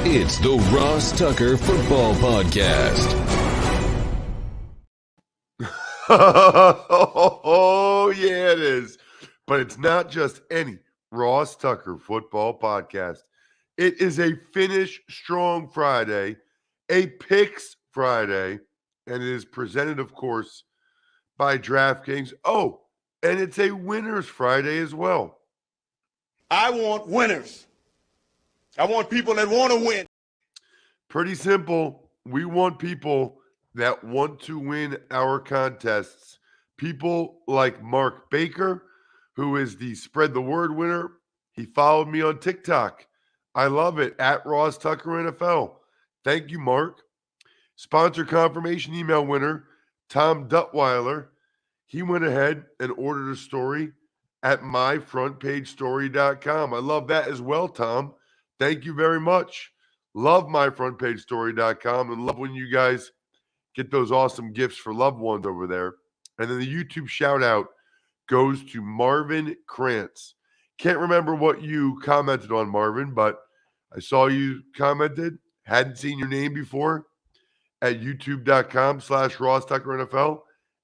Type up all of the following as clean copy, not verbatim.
It's the Ross Tucker Football Podcast. Oh, yeah, it is. But it's not just any Ross Tucker Football Podcast. It is a Finish Strong Friday, a Picks Friday, and it is presented, of course, by DraftKings. Oh, and it's a Winners Friday as well. I want winners. I want people that want to win. Pretty simple. We want people that want to win our contests. People like Mark Baker, who is the Spread the Word winner. He followed me on TikTok. I love it. At Ross Tucker NFL. Thank you, Mark. Sponsor confirmation email winner, Tom Duttweiler. He went ahead and ordered a story at myfrontpagestory.com. I love that as well, Tom. Thank you very much. Love myfrontpagestory.com and love when you guys get those awesome gifts for loved ones over there. And then the YouTube shout out goes to Marvin Krantz. Can't remember what you commented on, Marvin, but I saw you commented. Hadn't seen your name before at youtube.com/Ross Tucker NFL.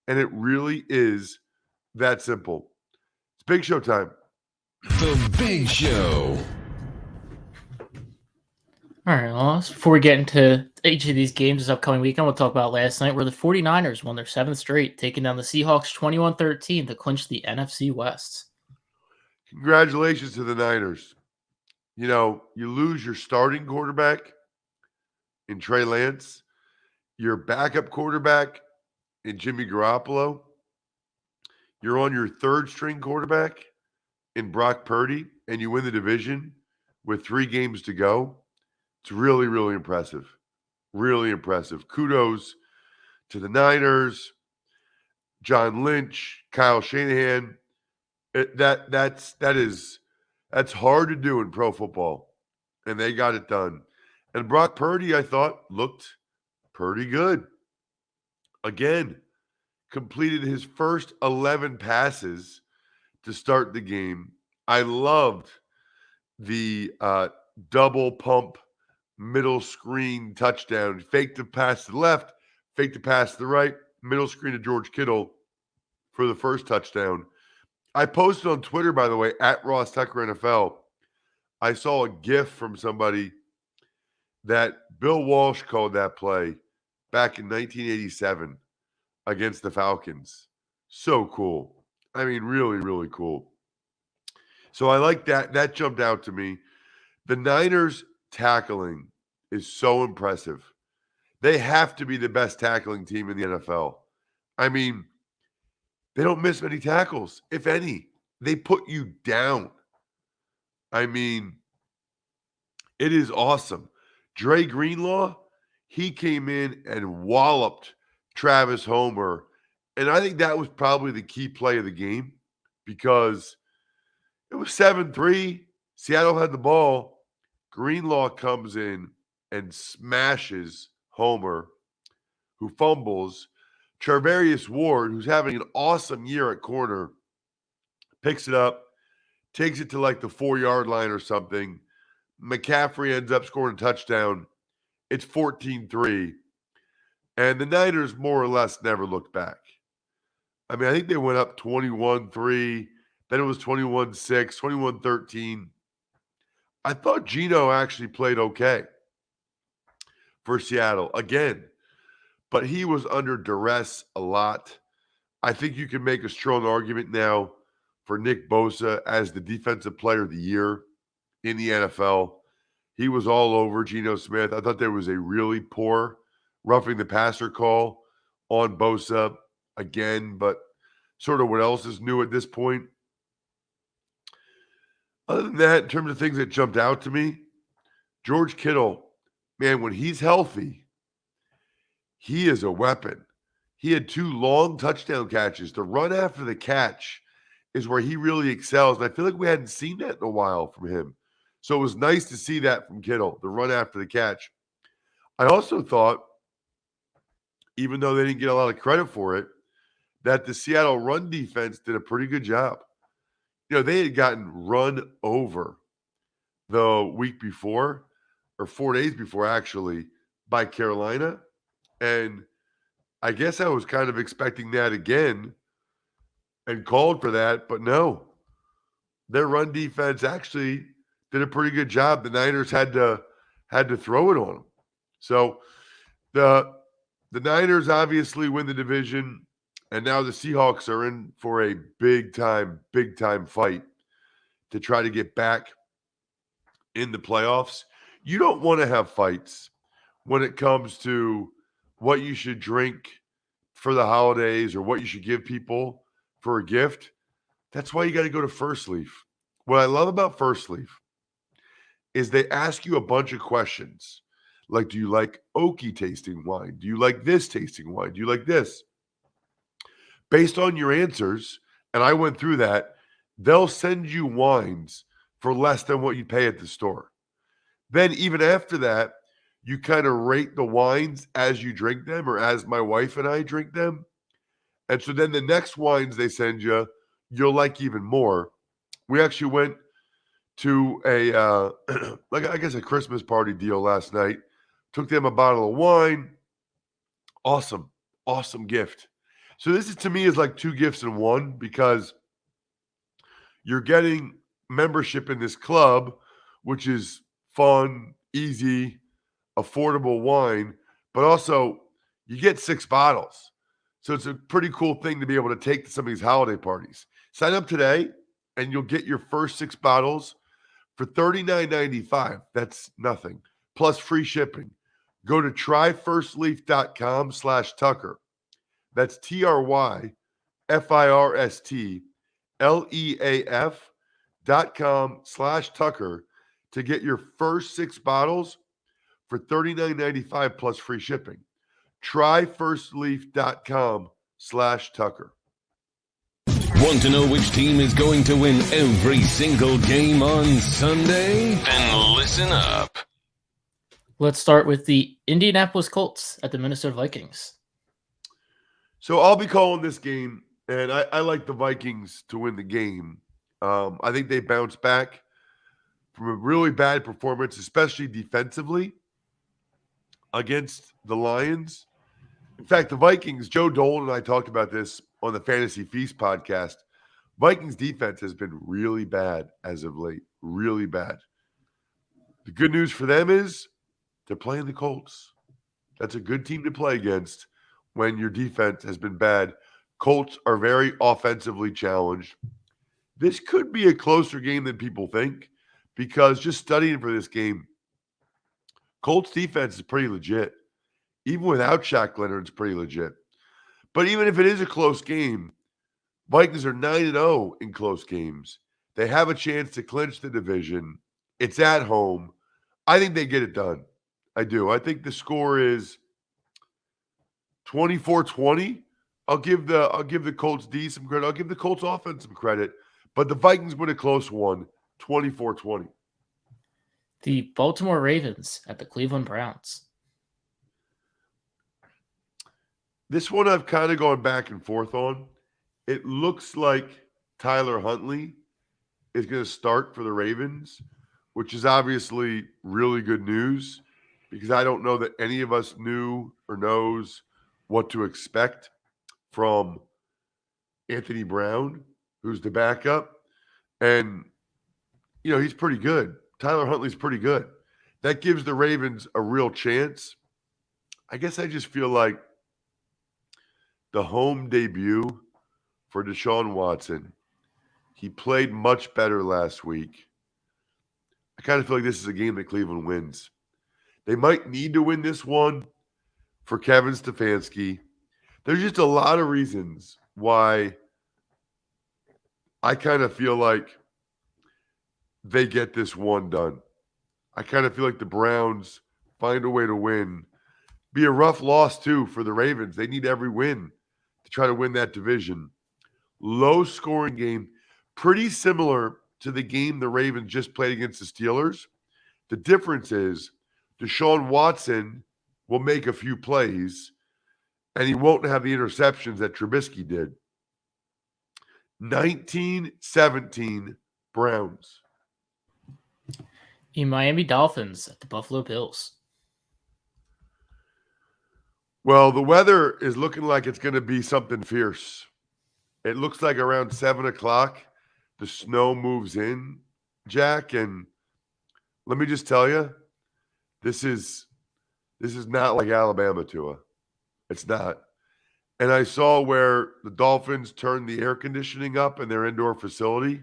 And it really is that simple. It's Big Show time. The Big Show. All right, Ross. Before we get into each of these games this upcoming weekend, we'll talk about last night where the 49ers won their 7th straight, taking down the Seahawks 21-13 to clinch the NFC West. Congratulations to the Niners. You know, you lose your starting quarterback in Trey Lance, your backup quarterback in Jimmy Garoppolo. You're on your third string quarterback in Brock Purdy, and you win the division with 3 games to go. It's really, really impressive. Really impressive. Kudos to the Niners, John Lynch, Kyle Shanahan. That's hard to do in pro football, and they got it done. And Brock Purdy, I thought, looked pretty good. Again, completed his first 11 passes to start the game. I loved the double pump middle screen touchdown. Fake the pass to the left, fake the pass to the right, middle screen to George Kittle for the first touchdown. I posted on Twitter, by the way, at Ross Tucker NFL. I saw a GIF from somebody that Bill Walsh called that play back in 1987 against the Falcons. So cool. I mean, really, really cool. So I like that. That jumped out to me. The Niners tackling is so impressive. They have to be the best tackling team in the NFL. I mean, they don't miss many tackles, if any. They put you down. I mean, it is awesome. Dre Greenlaw, he came in and walloped Travis Homer. And I think that was probably the key play of the game because it was 7-3. Seattle had the ball. Greenlaw comes in and smashes Homer, who fumbles. Charvarius Ward, who's having an awesome year at corner, picks it up, takes it to like the 4-yard line or something. McCaffrey ends up scoring a touchdown. It's 14-3. And the Niners more or less never looked back. I mean, I think they went up 21-3. Then it was 21-6, 21-13. I thought Geno actually played okay for Seattle again, but he was under duress a lot. I think you can make a strong argument now for Nick Bosa as the defensive player of the year in the NFL. He was all over Geno Smith. I thought there was a really poor roughing the passer call on Bosa again, but sort of what else is new at this point? Other than that, in terms of things that jumped out to me, George Kittle, man, when he's healthy, he is a weapon. He had 2 long touchdown catches. The run after the catch is where he really excels. And I feel like we hadn't seen that in a while from him. So it was nice to see that from Kittle, the run after the catch. I also thought, even though they didn't get a lot of credit for it, that the Seattle run defense did a pretty good job. You know, they had gotten run over the week before or 4 days before, actually, by Carolina. And I guess I was kind of expecting that again and called for that, but no. Their run defense actually did a pretty good job. The Niners had to throw it on them. So the Niners obviously win the division, and now the Seahawks are in for a big time fight to try to get back in the playoffs. You don't want to have fights when it comes to what you should drink for the holidays or what you should give people for a gift. That's why you got to go to First Leaf. What I love about First Leaf is they ask you a bunch of questions. Like, do you like oaky tasting wine? Do you like this tasting wine? Do you like this? Based on your answers, and I went through that, they'll send you wines for less than what you pay at the store. Then even after that, you kind of rate the wines as you drink them, or as my wife and I drink them. And so then the next wines they send you, you'll like even more. We actually went to a like I guess a Christmas party deal last night. Took them a bottle of wine. Awesome gift. So this is, to me, is like two gifts in one, because you're getting membership in this club, which is fun, easy, affordable wine, but also you get 6 bottles. So it's a pretty cool thing to be able to take to some of these holiday parties. Sign up today and you'll get your first 6 bottles for $39.95. That's nothing. Plus free shipping. Go to tryfirstleaf.com/Tucker. That's tryfirstleaf.com/Tucker to get your first 6 bottles for $39.95 plus free shipping. Tryfirstleaf.com/Tucker. Want to know which team is going to win every single game on Sunday? Then listen up. Let's start with the Indianapolis Colts at the Minnesota Vikings. So I'll be calling this game, and I like the Vikings to win the game. I think they bounce back from a really bad performance, especially defensively, against the Lions. In fact, the Vikings, Joe Dolan and I talked about this on the Fantasy Feast podcast. Vikings defense has been really bad as of late, really bad. The good news for them is they're playing the Colts. That's a good team to play against when your defense has been bad. Colts are very offensively challenged. This could be a closer game than people think, because just studying for this game, Colts defense is pretty legit. Even without Shaq Leonard, it's pretty legit. But even if it is a close game, Vikings are 9-0 in close games. They have a chance to clinch the division. It's at home. I think they get it done. I do. I think the score is 24-20. I'll give the Colts D some credit. I'll give the Colts offense some credit. But the Vikings win a close one, 24-20. The Baltimore Ravens at the Cleveland Browns. This one I've kind of gone back and forth on. It looks like Tyler Huntley is going to start for the Ravens, which is obviously really good news, because I don't know that any of us knew or knows what to expect from Anthony Brown, who's the backup. And, he's pretty good. Tyler Huntley's pretty good. That gives the Ravens a real chance. I guess I just feel like the home debut for Deshaun Watson, he played much better last week. I kind of feel like this is a game that Cleveland wins. They might need to win this one for Kevin Stefanski. There's just a lot of reasons why I kind of feel like they get this one done. I kind of feel like the Browns find a way to win. Be a rough loss, too, for the Ravens. They need every win to try to win that division. Low-scoring game, pretty similar to the game the Ravens just played against the Steelers. The difference is Deshaun Watson will make a few plays, and he won't have the interceptions that Trubisky did. 19-17 Browns. The Miami Dolphins at the Buffalo Bills. Well, the weather is looking like it's going to be something fierce. It looks like around 7 o'clock, the snow moves in, Jack. And let me just tell you, this is not like Alabama, Tua. It's not. And I saw where the Dolphins turned the air conditioning up in their indoor facility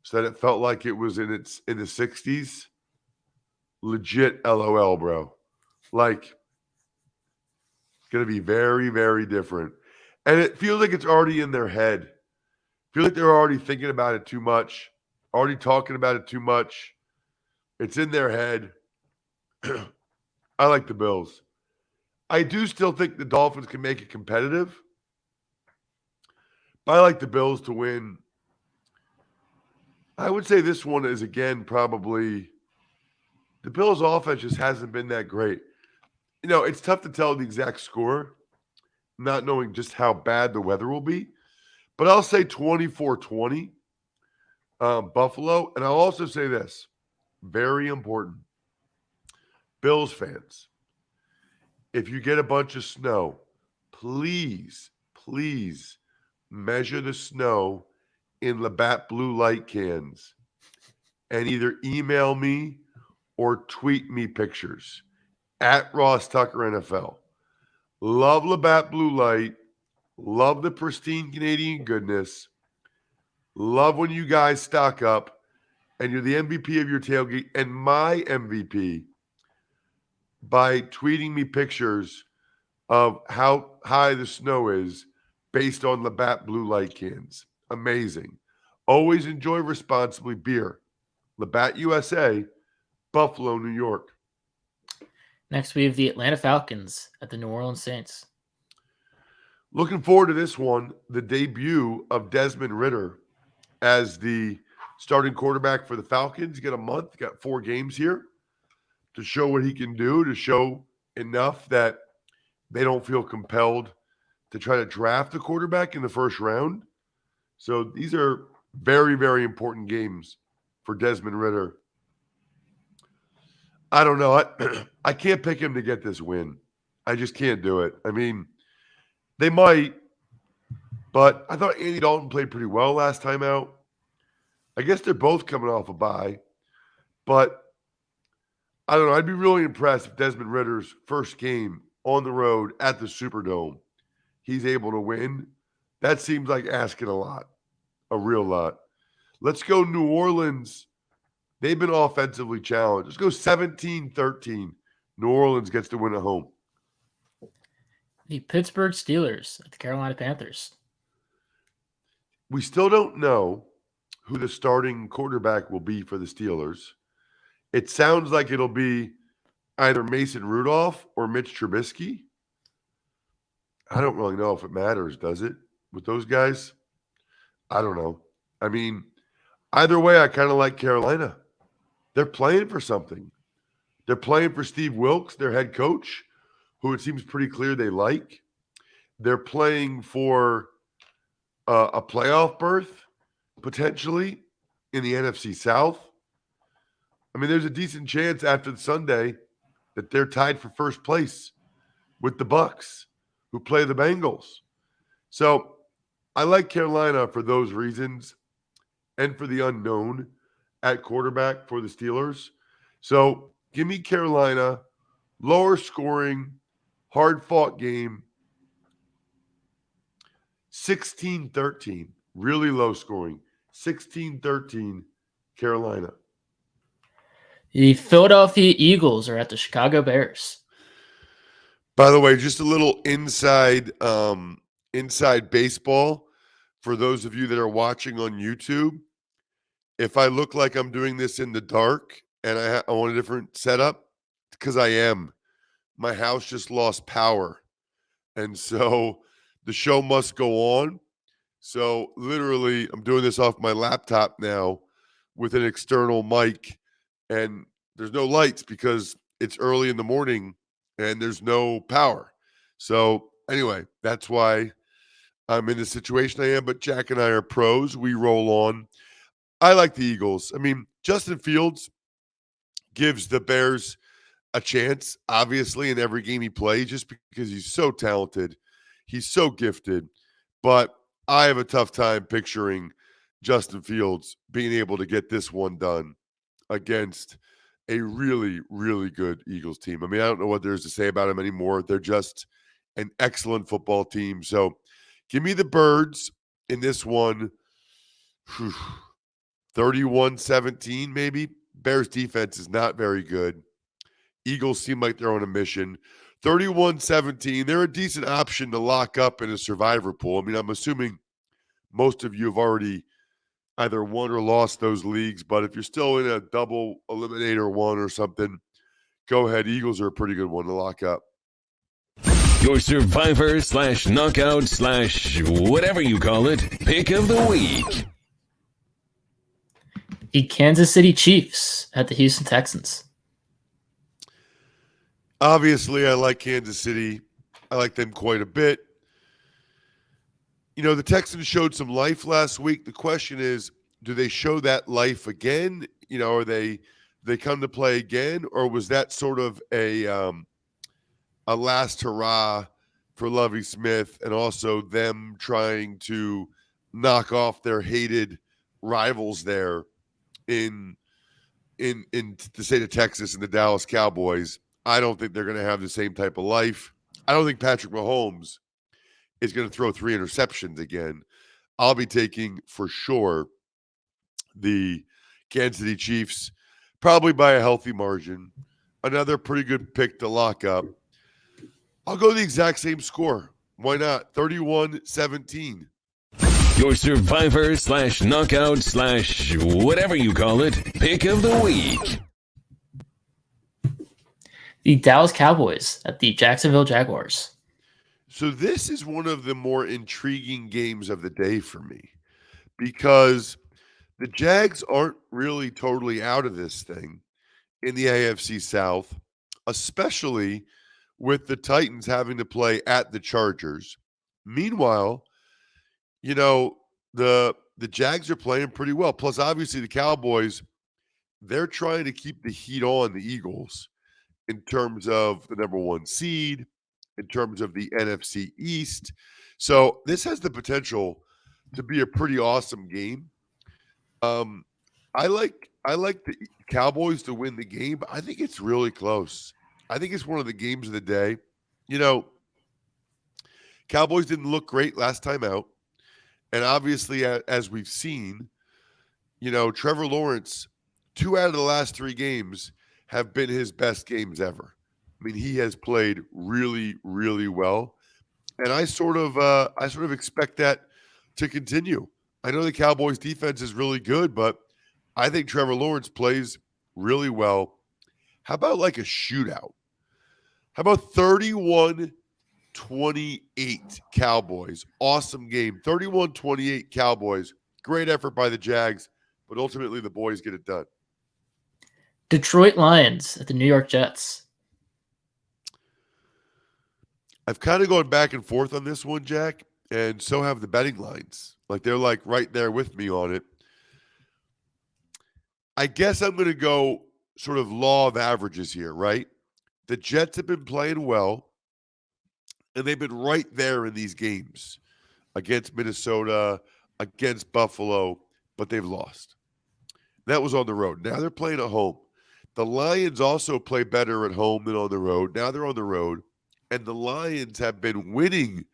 so that it felt like it was in the 60s. Legit LOL, bro. Like, it's going to be very, very different. And it feels like it's already in their head. I feel like they're already thinking about it too much, already talking about it too much. It's in their head. I like the Bills. I do still think the Dolphins can make it competitive. But I like the Bills to win. I would say this one is, again, probably the Bills' offense just hasn't been that great. You know, it's tough to tell the exact score, not knowing just how bad the weather will be. But I'll say 24-20, Buffalo. And I'll also say this, very important. Bills fans, if you get a bunch of snow, please measure the snow in Labatt blue light cans and either email me or tweet me pictures at Ross Tucker NFL. Love Labatt blue light. Love the pristine Canadian goodness. Love when you guys stock up and you're the MVP of your tailgate and my MVP by tweeting me pictures of how high the snow is based on Labatt blue light cans. Amazing. Always enjoy responsibly. Beer. Labatt USA, Buffalo, New York. Next, we have the Atlanta Falcons at the New Orleans Saints. Looking forward to this one, the debut of Desmond Ridder as the starting quarterback for the Falcons. Got a month, got 4 games here to show what he can do, to show enough that they don't feel compelled to try to draft a quarterback in the first round. So these are very, very important games for Desmond Ridder. I don't know. I can't pick him to get this win. I just can't do it. I mean, they might, but I thought Andy Dalton played pretty well last time out. I guess they're both coming off a bye, but I don't know. I'd be really impressed if Desmond Ridder's first game on the road at the Superdome, he's able to win. That seems like asking a lot, a real lot. Let's go New Orleans. They've been offensively challenged. Let's go 17-13. New Orleans gets to win at home. The Pittsburgh Steelers at the Carolina Panthers. We still don't know who the starting quarterback will be for the Steelers. It sounds like it'll be either Mason Rudolph or Mitch Trubisky. I don't really know if it matters, does it, with those guys? I don't know. I mean, either way, I kind of like Carolina. They're playing for something. They're playing for Steve Wilks, their head coach, who it seems pretty clear they like. They're playing for a playoff berth, potentially, in the NFC South. I mean, there's a decent chance after the Sunday that they're tied for first place with the Bucs, who play the Bengals. So I like Carolina for those reasons and for the unknown at quarterback for the Steelers. So give me Carolina, lower scoring, hard-fought game, 16-13, really low scoring, 16-13, Carolina. The Philadelphia Eagles are at the Chicago Bears. By the way, just a little inside baseball for those of you that are watching on YouTube. If I look like I'm doing this in the dark and I want a different setup, because I am. My house just lost power. And so the show must go on. So literally, I'm doing this off my laptop now with an external mic. And there's no lights because it's early in the morning and there's no power. So anyway, that's why I'm in the situation I am. But Jack and I are pros. We roll on. I like the Eagles. I mean, Justin Fields, gives the Bears a chance, obviously, in every game he plays, just because he's so talented. He's so gifted. But I have a tough time picturing Justin Fields being able to get this one done against a really, really good Eagles team. I mean, I don't know what there is to say about them anymore. They're just an excellent football team. So give me the Birds in this one. 31-17 maybe. Bears defense is not very good. Eagles seem like they're on a mission. 31-17. They're a decent option to lock up in a survivor pool. I mean, I'm assuming most of you have already either won or lost those leagues, but if you're still in a double eliminator one or something, go ahead. Eagles are a pretty good one to lock up. Your survivor / knockout / whatever you call it, pick of the week. The Kansas City Chiefs at the Houston Texans. Obviously, I like Kansas City. I like them quite a bit. You know, the Texans showed some life last week. The question is, do they show that life again? You know, are they come to play again, or was that sort of a last hurrah for Lovie Smith and also them trying to knock off their hated rivals there in the state of Texas and the Dallas Cowboys? I don't think they're going to have the same type of life. I don't think Patrick Mahomes is going to throw 3 interceptions again. I'll be taking for sure the Kansas City Chiefs, probably by a healthy margin. Another pretty good pick to lock up. I'll go the exact same score. Why not? 31-17. Your survivor / knockout / whatever you call it, pick of the week. The Dallas Cowboys at the Jacksonville Jaguars. So this is one of the more intriguing games of the day for me because the Jags aren't really totally out of this thing in the AFC South, especially with the Titans having to play at the Chargers. Meanwhile, you know, the Jags are playing pretty well. Plus, obviously, the Cowboys, they're trying to keep the heat on the Eagles in terms of the number 1 seed, in terms of the NFC East. So this has the potential to be a pretty awesome game. I like the Cowboys to win the game, but I think it's really close. I think it's one of the games of the day. You know, Cowboys didn't look great last time out. And obviously, as we've seen, you know, Trevor Lawrence, 2 out of the last 3 games have been his best games ever. I mean, he has played really, really well. And I sort of expect that to continue. I know the Cowboys defense is really good, but I think Trevor Lawrence plays really well. How about like a shootout? How about 31-28 Cowboys? Awesome game. 31-28 Cowboys. Great effort by the Jags, but ultimately the boys get it done. Detroit Lions at the New York Jets. I've kind of gone back and forth on this one, Jack, and so have the betting lines. Like they're like right there with me on it. I guess I'm going to go sort of law of averages here, right? The Jets have been playing well, and they've been right there in these games against Minnesota, against Buffalo, but they've lost. That was on the road. Now they're playing at home. The Lions also play better at home than on the road. Now they're on the road, and the Lions have been winning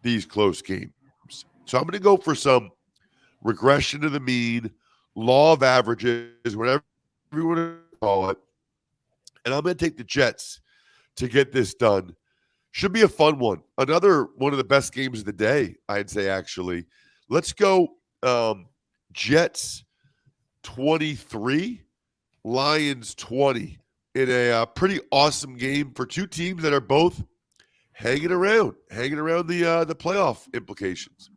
these close games. So I'm going to go for some regression to the mean, law of averages, whatever you want to call it. And I'm going to take the Jets to get this done. Should be a fun one. Another one of the best games of the day, I'd say, actually. Let's go Jets 23, Lions 20 in a pretty awesome game for 2 teams that are both hanging around the playoff implications.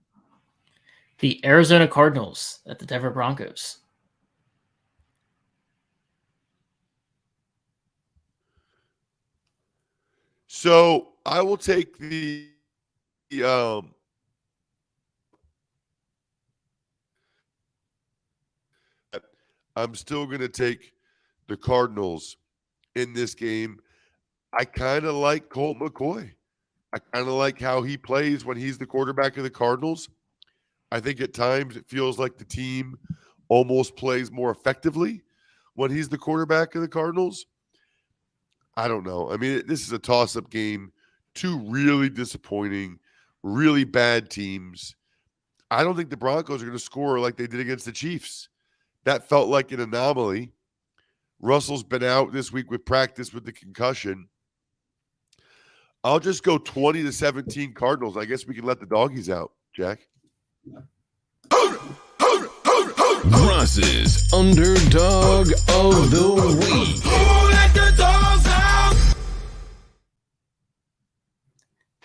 The Arizona Cardinals at the Denver Broncos. So I will take the I'm still going to take the Cardinals in this game, I kind of like Colt McCoy. I kind of like how he plays when he's the quarterback of the Cardinals. I think at times it feels like the team almost plays more effectively when he's the quarterback of the Cardinals. I don't know. I mean, this is a toss-up game. Two really disappointing, really bad teams. I don't think the Broncos are going to score like they did against the Chiefs. That felt like an anomaly. Russell's been out this week with practice with the concussion. I'll just go 20-17 Cardinals. I guess we can let the doggies out, Jack. Ross's Underdog of the Week.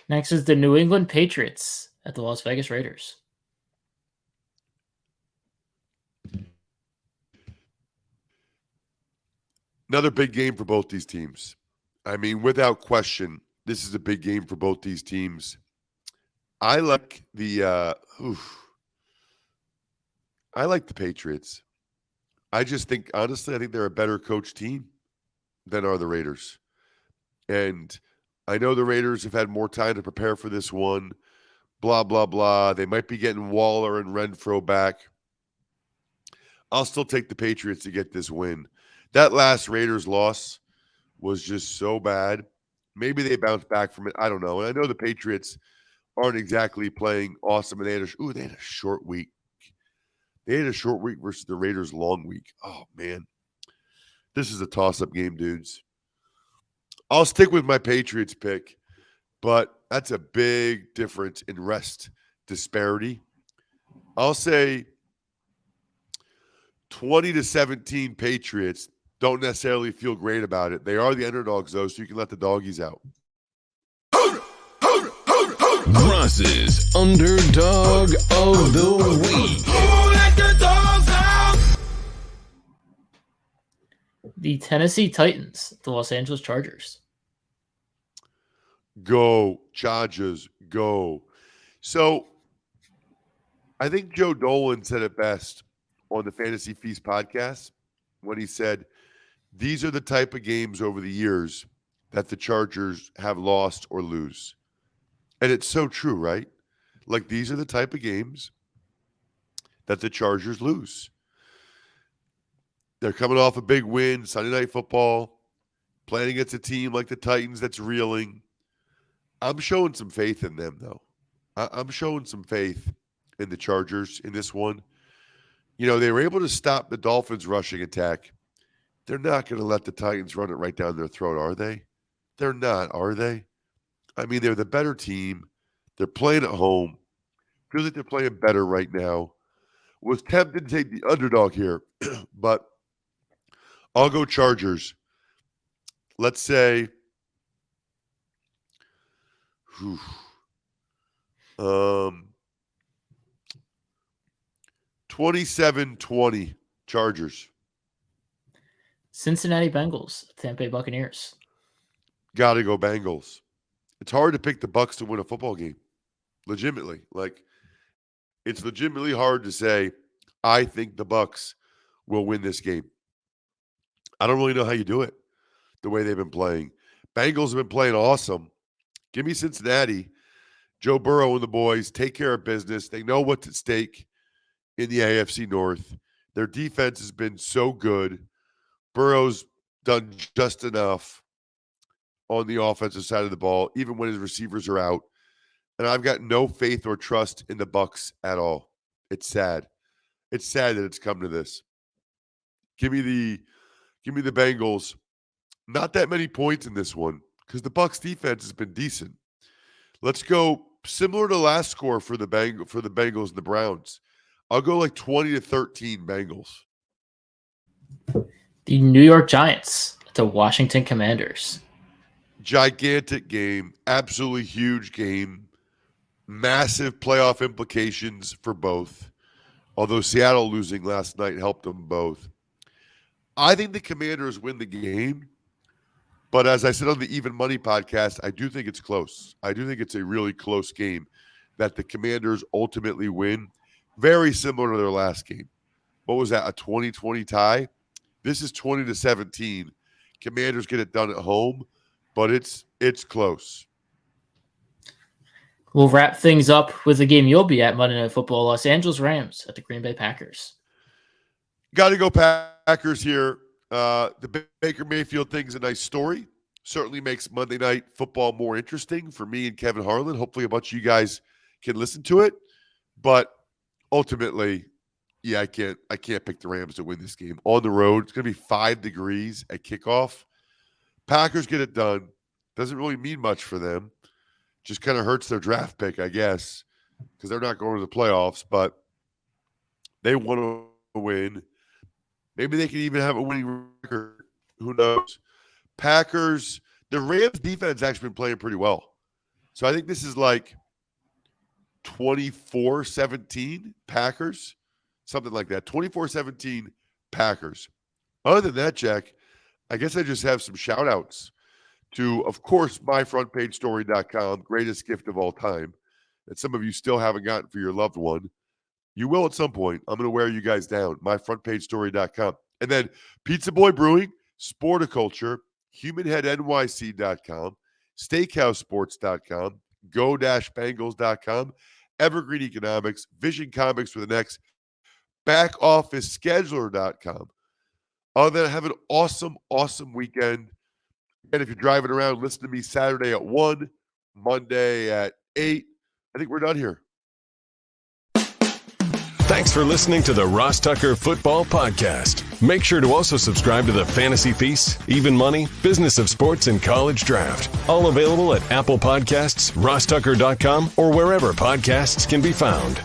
Next is the New England Patriots at the Las Vegas Raiders. Another big game for both these teams. I mean, without question, this is a big game for both these teams. I like the Patriots. I just think, honestly, I think they're a better coach team than are the Raiders. And I know the Raiders have had more time to prepare for this one. Blah, blah, blah. They might be getting Waller and Renfro back. I'll still take the Patriots to get this win. That last Raiders loss was just so bad. Maybe they bounce back from it. I don't know. And I know the Patriots aren't exactly playing awesome. And they had a short week. They had a short week versus the Raiders' long week. Oh, man. This is a toss-up game, dudes. I'll stick with my Patriots pick, but that's a big difference in rest disparity. I'll say 20-17 Patriots. Don't necessarily feel great about it. They are the underdogs, though, so you can let the doggies out. Ross's Underdog of the Week. The Tennessee Titans, the Los Angeles Chargers. Go, Chargers, go. So I think Joe Dolan said it best on the Fantasy Feast podcast when he said, these are the type of games over the years that the Chargers have lost or lose. And it's so true, right? Like, these are the type of games that the Chargers lose. They're coming off a big win, Sunday Night Football, playing against a team like the Titans that's reeling. I'm showing some faith in them, though. I'm showing some faith in the Chargers in this one. You know, they were able to stop the Dolphins' rushing attack. They're not going to let the Titans run it right down their throat, are they? They're not, are they? I mean, they're the better team. They're playing at home. Feels like they're playing better right now. Was tempted to take the underdog here, but I'll go Chargers. Let's say 27-20 Chargers. Cincinnati Bengals, Tampa Bay Buccaneers. Got to go Bengals. It's hard to pick the Bucs to win a football game. Legitimately. Like, it's legitimately hard to say, I think the Bucs will win this game. I don't really know how you do it the way they've been playing. Bengals have been playing awesome. Give me Cincinnati. Joe Burrow and the boys take care of business. They know what's at stake in the AFC North. Their defense has been so good. Burrow's done just enough on the offensive side of the ball, even when his receivers are out. And I've got no faith or trust in the Bucs at all. It's sad. It's sad that it's come to this. Give me the Bengals. Not that many points in this one because the Bucs defense has been decent. Let's go similar to last score for the Bengals and the Browns. I'll go like 20-13 Bengals. The New York Giants, the Washington Commanders. Gigantic game, absolutely huge game. Massive playoff implications for both. Although Seattle losing last night helped them both. I think the Commanders win the game. But as I said on the Even Money podcast, I do think it's close. I do think it's a really close game that the Commanders ultimately win. Very similar to their last game. What was that, a 20-20 tie? This is 20-17. Commanders get it done at home, but it's close. We'll wrap things up with the game you'll be at Monday Night Football. Los Angeles Rams at the Green Bay Packers. Got to go Packers here. The Baker Mayfield thing's a nice story. Certainly makes Monday Night Football more interesting for me and Kevin Harlan. Hopefully a bunch of you guys can listen to it. But ultimately, yeah, I can't pick the Rams to win this game. On the road, it's going to be 5 degrees at kickoff. Packers get it done. Doesn't really mean much for them. Just kind of hurts their draft pick, I guess, because they're not going to the playoffs, but they want to win. Maybe they can even have a winning record. Who knows? Packers, the Rams defense actually been playing pretty well. So I think this is like 24-17 Packers, something like that. 24-17 Packers. Other than that, Jack, I guess I just have some shout outs to, of course, myfrontpagestory.com, greatest gift of all time, that some of you still haven't gotten for your loved one. You will at some point. I'm going to wear you guys down. Myfrontpagestory.com. And then Pizza Boy Brewing, Sporticulture, HumanHeadNYC.com, SteakhouseSports.com, Go-Bengals.com, Evergreen Economics, Vision Comics with an X, BackOfficeScheduler.com. Other than that, have an awesome, awesome weekend. And if you're driving around, listen to me Saturday at 1, Monday at 8. I think we're done here. Thanks for listening to the Ross Tucker Football Podcast. Make sure to also subscribe to the Fantasy Feast, Even Money, Business of Sports, and College Draft. All available at Apple Podcasts, rosstucker.com, or wherever podcasts can be found.